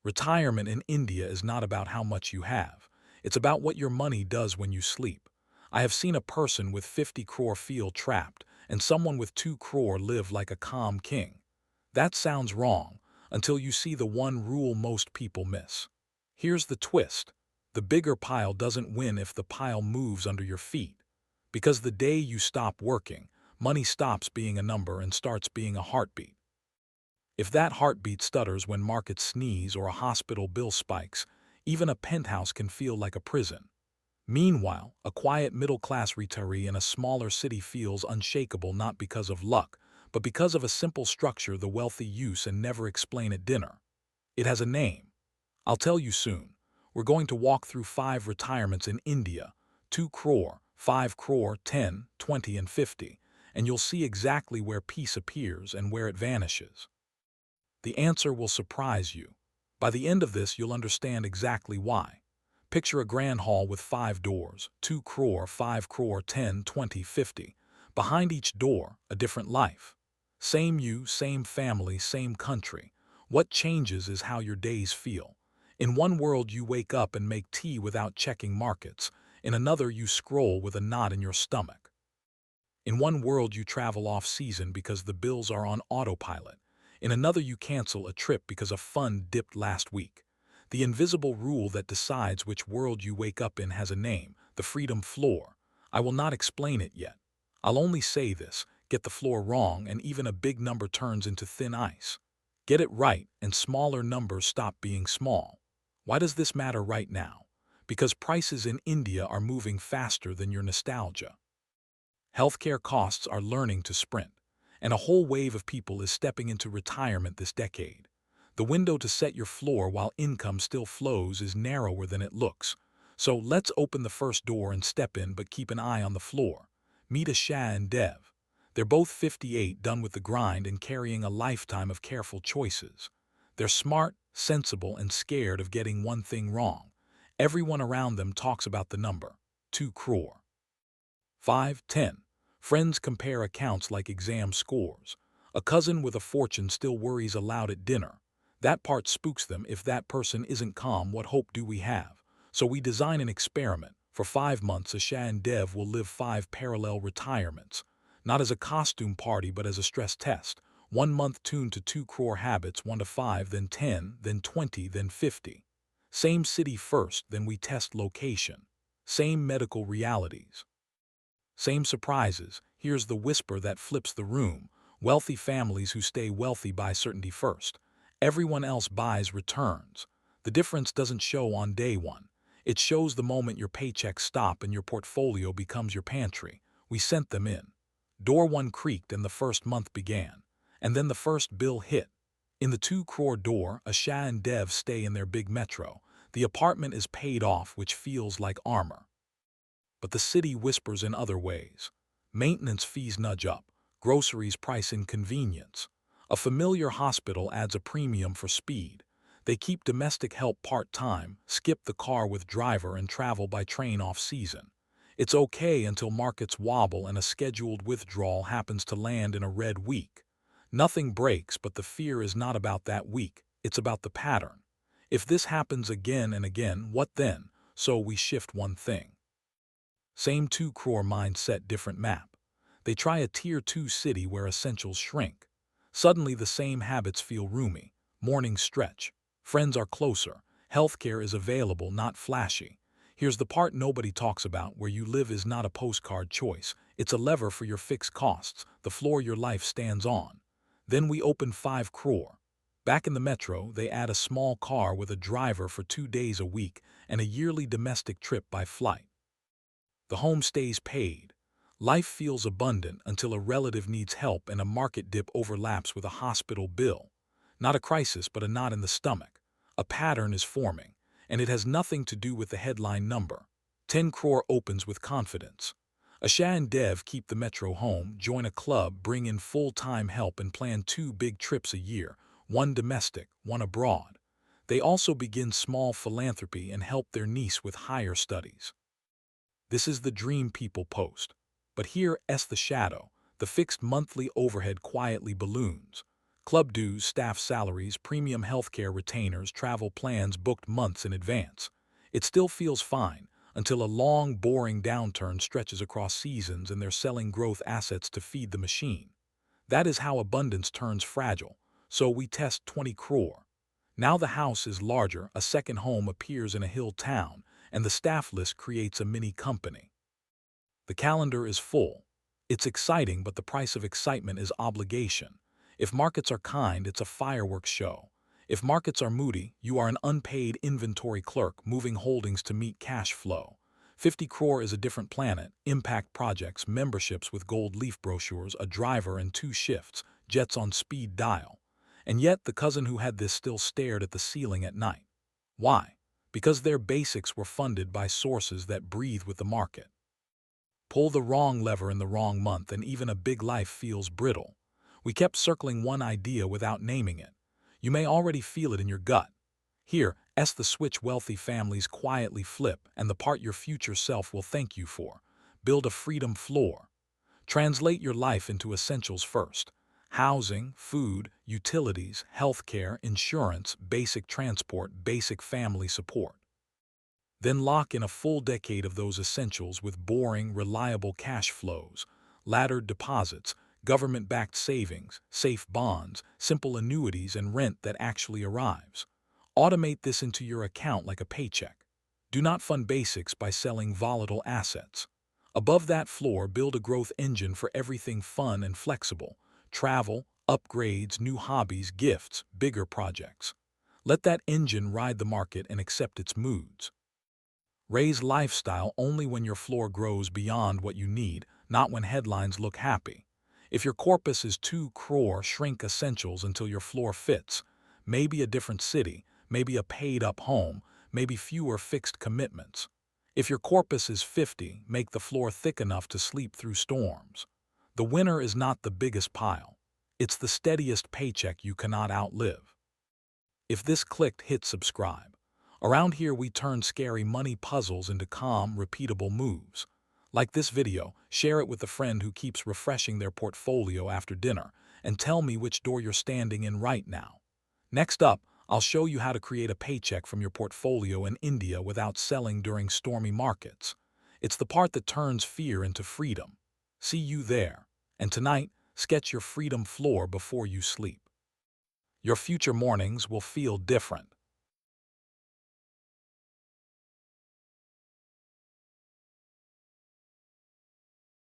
Retirement in India is not about how much you have. It's about what your money does when you sleep. I have seen a person with 50 crore feel trapped, and someone with 2 crore live like a calm king. That sounds wrong, until you see the one rule most people miss. Here's the twist. The bigger pile doesn't win if the pile moves under your feet. Because the day you stop working, money stops being a number and starts being a heartbeat. If that heartbeat stutters when markets sneeze or a hospital bill spikes, even a penthouse can feel like a prison. Meanwhile, a quiet middle-class retiree in a smaller city feels unshakable not because of luck, but because of a simple structure the wealthy use and never explain at dinner. It has a name. I'll tell you soon. We're going to walk through 5 retirements in India, 2 crore, 5 crore, 10, 20, and 50, and you'll see exactly where peace appears and where it vanishes. The answer will surprise you. By the end of this, you'll understand exactly why. Picture a grand hall with 5 doors, 2 crore, 5 crore, 10, 20, 50. Behind each door, a different life. Same you, same family, same country. What changes is how your days feel. In one world, you wake up and make tea without checking markets. In another, you scroll with a knot in your stomach. In one world, you travel off-season because the bills are on autopilot. In another, you cancel a trip because a fund dipped last week. The invisible rule that decides which world you wake up in has a name, the freedom floor. I will not explain it yet. I'll only say this: get the floor wrong and even a big number turns into thin ice. Get it right and smaller numbers stop being small. Why does this matter right now? Because prices in India are moving faster than your nostalgia. Healthcare costs are learning to sprint, and a whole wave of people is stepping into retirement this decade. The window to set your floor while income still flows is narrower than it looks. So let's open the first door and step in, but keep an eye on the floor. Meet Asha and Dev. They're both 58, done with the grind and carrying a lifetime of careful choices. They're smart, sensible, and scared of getting one thing wrong. Everyone around them talks about the number, 2 crore. 5, 10. Friends compare accounts like exam scores. A cousin with a fortune still worries aloud at dinner. That part spooks them. If that person isn't calm, what hope do we have? So we design an experiment. For 5 months, Asha and Dev will live 5 parallel retirements. Not as a costume party, but as a stress test. 1 month tuned to 2 crore habits, 1 to 5, then 10, then 20, then 50. Same city first, then we test location. Same medical realities. Same surprises. Here's the whisper that flips the room. Wealthy families who stay wealthy buy certainty first. Everyone else buys returns. The difference doesn't show on day one. It shows the moment your paychecks stop and your portfolio becomes your pantry. We sent them in. Door 1 creaked and the first month began. And then the first bill hit. In the 2 crore door, Asha and Dev stay in their big metro. The apartment is paid off, which feels like armor. But the city whispers in other ways. Maintenance fees nudge up, groceries price inconvenience. A familiar hospital adds a premium for speed. They keep domestic help part-time, skip the car with driver and travel by train off-season. It's okay until markets wobble and a scheduled withdrawal happens to land in a red week. Nothing breaks, but the fear is not about that week, it's about the pattern. If this happens again and again, what then? So we shift one thing. Same 2 crore mindset, different map. They try a tier 2 city where essentials shrink. Suddenly the same habits feel roomy. Mornings stretch. Friends are closer. Healthcare is available, not flashy. Here's the part nobody talks about: where you live is not a postcard choice. It's a lever for your fixed costs, the floor your life stands on. Then we open 5 crore. Back in the metro, they add a small car with a driver for 2 days a week and a yearly domestic trip by flight. The home stays paid. Life feels abundant until a relative needs help and a market dip overlaps with a hospital bill. Not a crisis, but a knot in the stomach. A pattern is forming, and it has nothing to do with the headline number. 10 crore opens with confidence. Asha and Dev keep the metro home, join a club, bring in full-time help, and plan 2 big trips a year, one domestic, one abroad. They also begin small philanthropy and help their niece with higher studies. This is the dream people post. But here's the shadow. The fixed monthly overhead quietly balloons. Club dues, staff salaries, premium healthcare retainers, travel plans booked months in advance. It still feels fine until a long, boring downturn stretches across seasons and they're selling growth assets to feed the machine. That is how abundance turns fragile. So we test 20 crore. Now the house is larger, a second home appears in a hill town, and the staff list creates a mini company. The calendar is full. It's exciting, but the price of excitement is obligation. If markets are kind, it's a fireworks show. If markets are moody, you are an unpaid inventory clerk moving holdings to meet cash flow. 50 crore is a different planet, impact projects, memberships with gold leaf brochures, a driver and 2 shifts, jets on speed dial. And yet the cousin who had this still stared at the ceiling at night. Why? Because their basics were funded by sources that breathe with the market. Pull the wrong lever in the wrong month and even a big life feels brittle. We kept circling one idea without naming it. You may already feel it in your gut. Here, the switch wealthy families quietly flip and the part your future self will thank you for. Build a freedom floor. Translate your life into essentials first. Housing, food, utilities, healthcare, insurance, basic transport, basic family support. Then lock in a full decade of those essentials with boring, reliable cash flows, laddered deposits, government-backed savings, safe bonds, simple annuities, and rent that actually arrives. Automate this into your account like a paycheck. Do not fund basics by selling volatile assets. Above that floor, build a growth engine for everything fun and flexible. Travel, upgrades, new hobbies, gifts, bigger projects. Let that engine ride the market and accept its moods. Raise lifestyle only when your floor grows beyond what you need, not when headlines look happy. If your corpus is 2 crore, shrink essentials until your floor fits. Maybe a different city, maybe a paid-up home, maybe fewer fixed commitments. If your corpus is 50, make the floor thick enough to sleep through storms. The winner is not the biggest pile. It's the steadiest paycheck you cannot outlive. If this clicked, hit subscribe. Around here we turn scary money puzzles into calm, repeatable moves. Like this video, share it with a friend who keeps refreshing their portfolio after dinner, and tell me which door you're standing in right now. Next up, I'll show you how to create a paycheck from your portfolio in India without selling during stormy markets. It's the part that turns fear into freedom. See you there. And tonight, sketch your freedom floor before you sleep. Your future mornings will feel different.